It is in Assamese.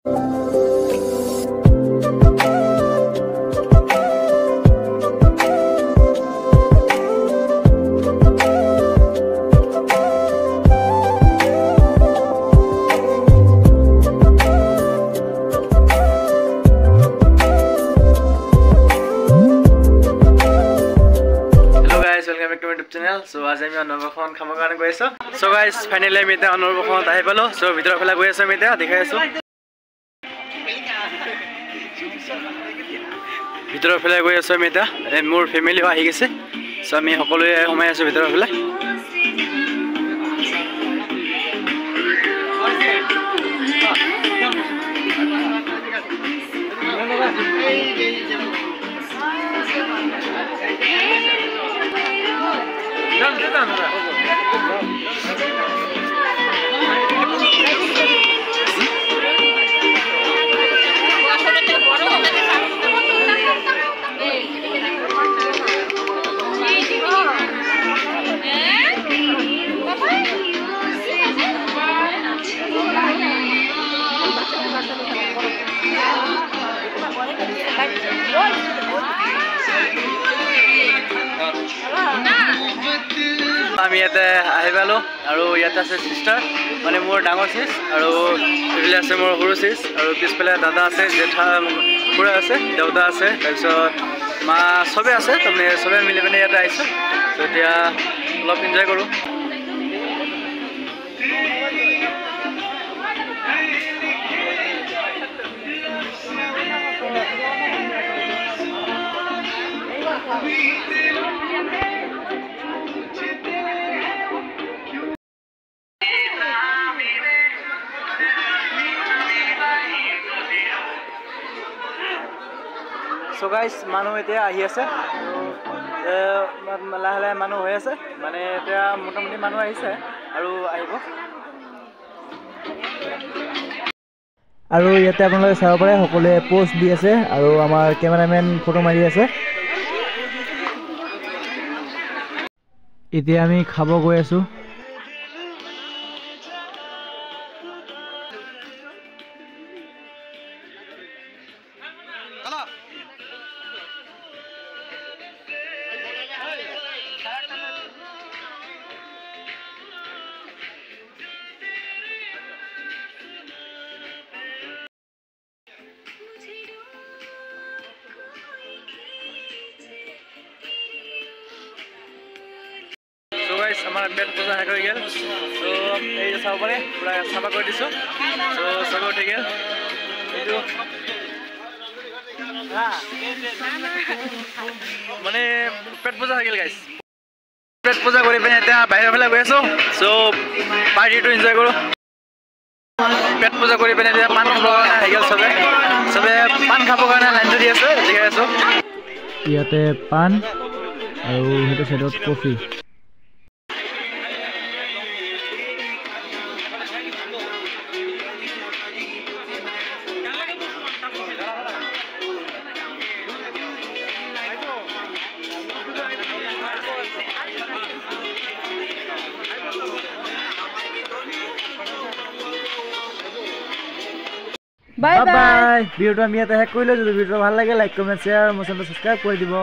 channel so as I am Novafon Kamagan Gueso. So guys, finally I met on Novafon Tahibalo, so with Rafala Gueso Meta, the Gueso with Rafala Gueso Meta, and more familiar Higese. So me Hopolo Homayas with Rafala. আমি ইয়াতে আহিবালো আৰু ইয়াতে আছে সিস্টাৰ মানে মোৰ ডাঙৰ সিস আৰু এফালে আছে মোৰ সৰু সিস আৰু পিছফালে দাদা আছে জেঠা খুৰা আছে দেউতা আছে তাৰপিছত মা সবে আছে তুমি সবে মিলি পিনে ইয়াতে আহিছো তো এতিয়া অলপ এনজয় কৰো So guys, manu ete ahi ase lahe manu hoy ase mane eta motamoti manu ahise aru ahibo aru yate apunaloke sabo pare hokole post di ase aru amar cameraman photo mari ase ite ami khabo goi asu আমার পেট পূজা শেষ হৈ গেল তো এই চাব পাৰে পুৰা চাফা কৰি দিছো তো চব উঠি গেল এইটো মানে পেট পূজা হৈ গেল গাইছ পেট পূজা কৰি পিনে এতিয়া বাহিৰৰ ফালে গৈ আছো তো পাৰ্টিটো এনজয় কৰো পেট পূজা কৰি পিনে এতিয়া পান খাব কাৰণে হৈ গেল চবে পান খাব কাৰণে লাইন ধৰি আছে দেখাই আছো ইয়াতে পান আৰু সেইটো সাইডত coffee Bye bye. Video to আমি এটা হেক কৰিলো যদি ভিডিও ভাল লাগে লাইক কমেন্ট শেয়াৰ আৰু মোৰ চেনেল সাবস্ক্ৰাইব কৰি দিব